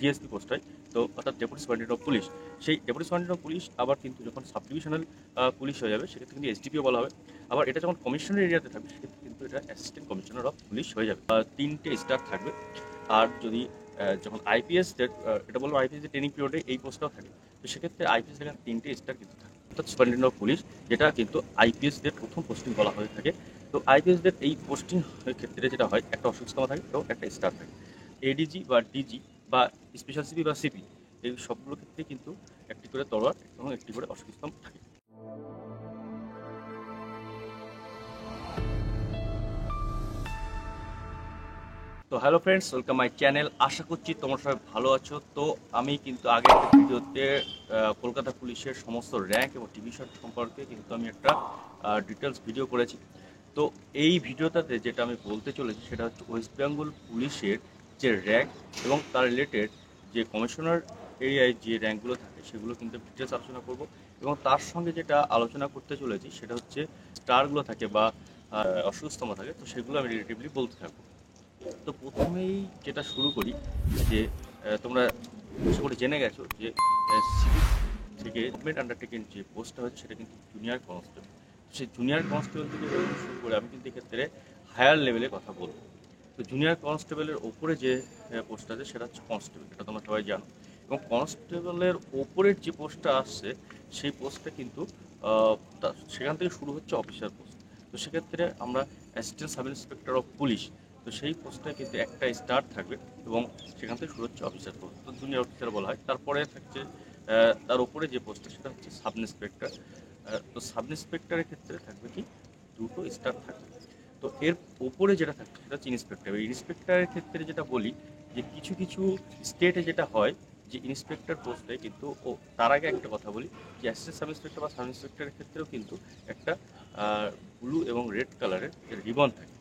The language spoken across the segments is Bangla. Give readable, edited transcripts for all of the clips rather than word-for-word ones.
ডিএসপি পোস্ট হয়, তো অর্থাৎ ডেপুটি সুপারিনটেন্ডেন্ট অফ পুলিশ। সেই ডেপুটি সুপারিনটেন্ডেন্ট অফ পুলিশ আবার কিন্তু যখন সাব ডিভিশনাল পুলিশ হয়ে যাবে সেক্ষেত্রে কিন্তু এসডিপিও বলা হবে। আবার এটা যখন কমিশনার এরিয়াতে থাকবে সেক্ষেত্রে কিন্তু এটা অ্যাসিস্ট্যান্ট কমিশনার অফ পুলিশ হয়ে যাবে। 3টে স্টার থাকবে। আর যদি যখন আইপিএস এটা বলবো আইপিএস ট্রেনিং পিরিয়ডে এই পোস্টটাও থাকে, তো সেক্ষেত্রে আইপিএস এখানে 3টে স্টার কিন্তু থাকে, অর্থাৎ সুপারিনটেন্ডেন্ট অফ পুলিশ, যেটা কিন্তু আইপিএসদের প্রথম পোস্টিং বলা হয়ে থাকে। তো আইপিএসদের এই পোস্টিং ক্ষেত্রে যেটা হয় একটা অসুস্থতা থাকে এবং একটা স্টার থাকে। এডিজি বা ডিজি বা স্পেশাল সিপি বা সিপি এই সবগুলোর ক্ষেত্রে কিন্তু একটি করে তলোয়ার এবং একটি করে অসুস্থ থাকে। তো hello friends, welcome my channel. আশা করছি তোমরা সবাই ভালো আছো। তো আমি কিন্তু আগের ভিডিওতে কলকাতা পুলিশের সমস্ত র্যাঙ্ক এবং ডিভিশন সম্পর্কে কিন্তু আমি একটা ডিটেলস ভিডিও করেছি। তো এই ভিডিওটাতে যেটা আমি বলতে চলেছি সেটা হচ্ছে ওয়েস্ট বেঙ্গল পুলিশের যে র্যাঙ্ক এবং তার রিলেটেড যে কমিশনার এরিয়ায় যে র্যাঙ্কগুলো থাকে সেগুলো কিন্তু ডিটেলস আলোচনা করব। এবং তার সঙ্গে যেটা আলোচনা করতে চলেছি সেটা হচ্ছে স্টারগুলো থাকে বা অসুস্থতম থাকে, তো সেগুলো আমি রিলেটিভলি বলতে থাকবো। তো প্রথমেই যেটা শুরু করি যে তোমরা আশা করে জেনে গেছো যে সিভিক থেকে গভর্নমেন্ট আন্ডারটেকিং যে পোস্টটা হচ্ছে সেটা কিন্তু জুনিয়র কনস্টেবল। সেই জুনিয়র কনস্টেবল থেকে শুরু করে আমি কিন্তু এক্ষেত্রে হায়ার লেভেলে কথা বলবো। তো জুনিয়র কনস্টেবলের ওপরে যে পোস্টটা আছে সেটা হচ্ছে কনস্টেবল, এটা তোমরা সবাই জানো। এবং কনস্টেবলের ওপরের যে পোস্টটা আসছে সেই পোস্টটা কিন্তু সেখান থেকে শুরু হচ্ছে অফিসার পোস্ট। তো সেক্ষেত্রে আমরা assistant sub inspector of police, তো সেই পোস্টটায় কিন্তু একটা স্টার থাকবে এবং সেখান থেকে শুরু হচ্ছে অফিসার পোস্ট, তো জুনিয়র অফিসার বলা হয়। তারপরে থাকছে তার উপরে যে পোস্টটা সেটা হচ্ছে সাব ইন্সপেক্টর। তো সাব ইন্সপেক্টরের ক্ষেত্রে থাকবে কি দুটো স্টার থাকবে। তো এর ওপরে যেটা থাকবে সেটা হচ্ছে ইন্সপেক্টর। ইন্সপেক্টরের ক্ষেত্রে যেটা বলি যে কিছু কিছু স্টেটে যেটা হয় যে ইন্সপেক্টর পোস্টে কিন্তু তার আগে একটা কথা বলি যে অ্যাসিস্ট্যান্ট সাব ইন্সপেক্টর বা সাব ইন্সপেক্টরের ক্ষেত্রেও কিন্তু একটা ব্লু এবং রেড কালারের রিবন থাকে।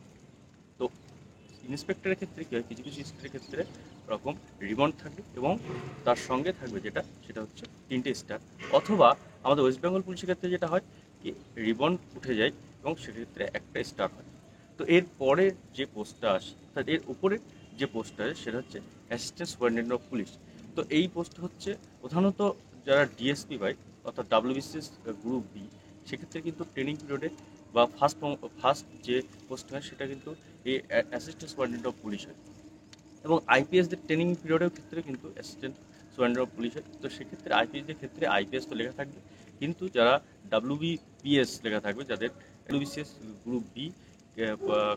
তো ইন্সপেক্টরের ক্ষেত্রে কী হয়, কিছু কিছু স্টেটের ক্ষেত্রে ওরকম রিবন থাকবে এবং তার সঙ্গে থাকবে যেটা সেটা হচ্ছে 3টে স্টার। অথবা আমাদের ওয়েস্ট বেঙ্গল পুলিশের ক্ষেত্রে যেটা হয় কি রিবন উঠে যায় এবং সেক্ষেত্রে একটা স্টার হয়। তো এর পরের যে পোস্টটা আসে অর্থাৎ এর উপরে যে পোস্টটা আছে সেটা হচ্ছে অ্যাসিস্ট্যান্ট সুপারিনটেন্ডেন্ট অফ পুলিশ। তো এই পোস্ট হচ্ছে প্রধানত যারা ডিএসপি পায় অর্থাৎ ডাব্লিউবিসিএস গ্রুপ বি, সেক্ষেত্রে কিন্তু ট্রেনিং পিরিয়ডে বা ফার্স্ট যে পোস্ট হয় সেটা কিন্তু এই অ্যাসিস্ট্যান্ট সুপারিনটেন্ডেন্ট অফ পুলিশ হয়। এবং আইপিএসদের ট্রেনিং পিরিয়ডের ক্ষেত্রে কিন্তু অ্যাসিস্ট্যান্ট সুপারিনটেন্ডেন্ট অফ পুলিশ হয়। তো সেক্ষেত্রে আইপিএসদের ক্ষেত্রে আইপিএস তো লেখা থাকবে, কিন্তু যারা ডাব্লিউবিপিএস লেখা থাকবে, যাদের ডাব্লিউবিসিএস গ্রুপ বি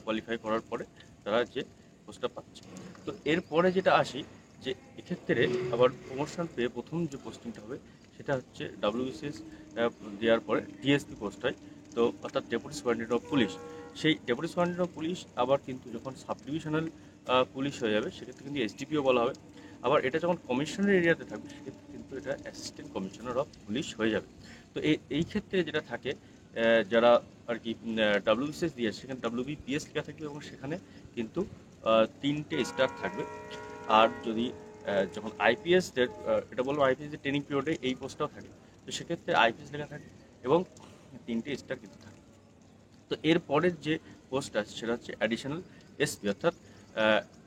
কোয়ালিফাই করার পরে তারা যে পোস্টটা পাচ্ছে। তো এরপরে যেটা আসি যে এক্ষেত্রে আবার প্রমোশন পেয়ে প্রথম যে পোস্টিংটা হবে সেটা হচ্ছে ডাব্লিউবিসিএস দেওয়ার পরে ডিএসপি পোস্ট হয়, তো অর্থাৎ ডেপুটি সুপারিনটেন্ডেন্ট অফ পুলিশ। সেই ডেপুটি সুপারিনটেন্ডেন্ট অফ পুলিশ আবার কিন্তু যখন সাব ডিভিশনাল পুলিশ হয়ে যাবে সেক্ষেত্রে কিন্তু এসডিপিও বলা হবে। আবার এটা যখন কমিশনার এরিয়াতে থাকবে সেক্ষেত্রে কিন্তু এটা অ্যাসিস্ট্যান্ট কমিশনার অফ পুলিশ হয়ে যাবে। তো এই ক্ষেত্রে যেটা থাকে যারা আর কি ডাব্লিউবিসিএস দিয়ে সেখানে ডাব্লিউবিপিএস লেখা থাকবে এবং সেখানে কিন্তু 3টে স্টার থাকবে। আর যদি যখন আইপিএসদের এটা বলবো আইপিএসদের ট্রেনিং পিরিয়ডে এই পোস্টটাও থাকে, তো সেক্ষেত্রে আইপিএস লেখা থাকে এবং 3টে স্টার কিন্তু থাকে। তো এর পরের যে পোস্ট আছে সেটা হচ্ছে অ্যাডিশনাল এসপি অর্থাৎ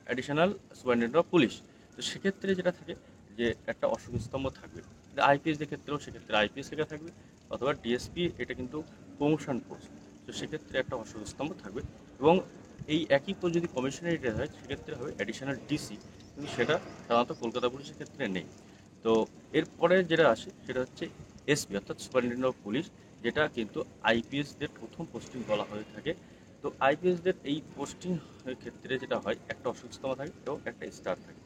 অ্যাডিশনাল সুপারিনটেন্ডেন্ট অফ পুলিশ। তো সেক্ষেত্রে যেটা থাকে যে একটা অশোক স্তম্ভ থাকবে। আইপিএসদের ক্ষেত্রেও সেক্ষেত্রে আইপিএস লেখা থাকবে, অথবা ডিএসপি এটা কিন্তু প্রমোশন পোস্ট, তো সেক্ষেত্রে একটা অশোক স্তম্ভ থাকবে। এবং এই একই পোস্ট যদি কমিশনার এরিয়া হয় সেক্ষেত্রে হবে অ্যাডিশনাল ডিসি, কিন্তু সেটা সাধারণত কলকাতা পুলিশের ক্ষেত্রে নেই। তো এরপরে যেটা আসে সেটা হচ্ছে এসপি অর্থাৎ সুপারিনটেন্ডেন্ট অফ পুলিশ, যেটা কিন্তু আইপিএসদের প্রথম পোস্টিং বলা হয়ে থাকে। তো আইপিএসদের এই পোস্টিং ক্ষেত্রে যেটা হয় একটা অসুস্থতা থাকে এবং একটা স্টার থাকে।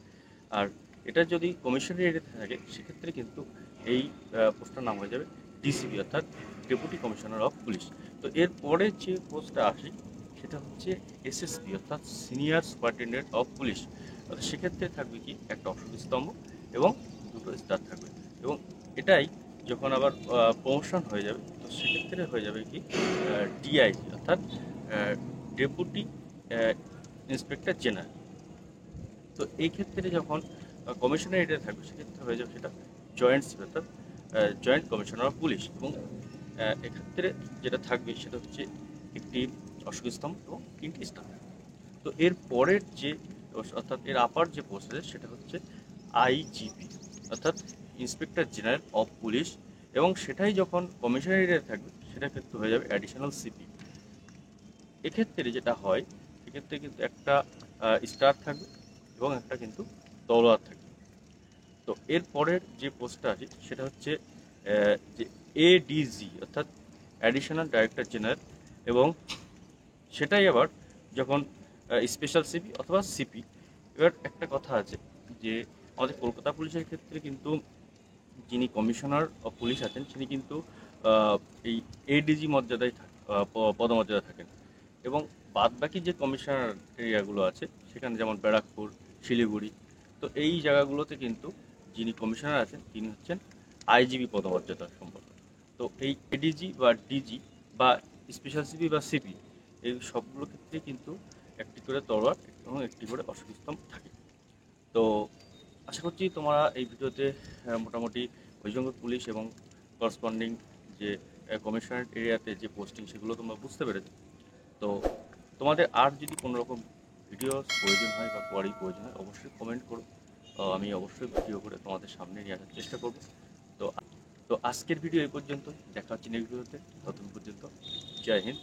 আর এটা যদি কমিশনার এরিয়াতে থাকে সেক্ষেত্রে কিন্তু এই পোস্টটার নাম হয়ে যাবে ডিসিপি অর্থাৎ ডেপুটি কমিশনার অফ পুলিশ। তো এরপরে যে পোস্টটা আসে সেটা হচ্ছে এসএসপি অর্থাৎ সিনিয়র সুপারিনটেন্ডেন্ট অফ পুলিশ। সেক্ষেত্রে থাকবে কি একটা অশোক স্তম্ভ এবং দুটো স্টার থাকবে। এবং এটাই যখন আবার প্রমোশন হয়ে যাবে তো সেক্ষেত্রে হয়ে যাবে কি ডিআইজি অর্থাৎ ডেপুটি ইন্সপেক্টর জেনারেল। তো এই ক্ষেত্রে যখন কমিশনার এরিয়া থাকবে সেক্ষেত্রে হয়ে যাবে সেটা জয়েন্ট সিপি অর্থাৎ জয়েন্ট কমিশনার অফ পুলিশ। এবং এক্ষেত্রে যেটা থাকবে সেটা হচ্ছে একটি অশোক স্তম্ভ এবং 3টি স্টার। তো এর পরের যে অর্থাৎ এর আপার যে পোস্ট আছে সেটা হচ্ছে আইজিপি অর্থাৎ ইন্সপেক্টর জেনারেল অফ পুলিশ, এবং সেটাই যখন কমিশনার এরিয়ায় থাকবে সেটা কিন্তু হয়ে যাবে অ্যাডিশনাল সিপি। এক্ষেত্রে যেটা হয়, সেক্ষেত্রে কিন্তু একটা স্টার থাকবে এবং একটা কিন্তু তলোয়ার থাকবে। তো এর পরের যে পোস্টটা আছে সেটা হচ্ছে যে এডিজি অর্থাৎ অ্যাডিশনাল ডাইরেক্টর জেনারেল, এবং সেটাই আবার যখন স্পেশাল সিপি অথবা সিপি। এবার একটা কথা আছে যে আমাদের কলকাতা পুলিশের ক্ষেত্রে কিন্তু যিনি কমিশনার অফ পুলিশ আছেন তিনি কিন্তু এই এডিজি মর্যাদায় পদমর্যাদা থাকেন, এবং বাদবাকি যে কমিশনার এরিয়াগুলো আছে সেখানে যেমন ব্যারাকপুর, শিলিগুড়ি, তো এই জায়গাগুলোতে কিন্তু যিনি কমিশনার আছেন তিনি হচ্ছেন আইজিপি পদমর্যাদা সম্পন্ন। তো এই এডিজি বা ডিজি বা স্পেশাল সিপি বা সিপি, এই সবগুলো ক্ষেত্রে কিন্তু একটি করে তলোয়ার এবং একটি করে অশোক স্তম্ভ থাকে। তো আশা করছি তোমরা এই ভিডিওতে মোটামুটি ওয়েস্ট বেঙ্গল পুলিশ এবং করসপন্ডিং যে কমিশনারেট এরিয়াতে যে পোস্টিং সেগুলো তোমরা বুঝতে পেরেছো। তো তোমাদের আর যদি কোনো রকম ভিডিও প্রয়োজন হয় বা কোয়ারি প্রয়োজন হয় অবশ্যই কমেন্ট করো, আমি অবশ্যই ভিডিও করে তোমাদের সামনে নিয়ে আসার চেষ্টা করব। তো তো আজকের ভিডিও এই পর্যন্ত, দেখা হচ্ছে নেক্সট ভিডিওতে। ততক্ষণ পর্যন্ত জয় হিন্দ,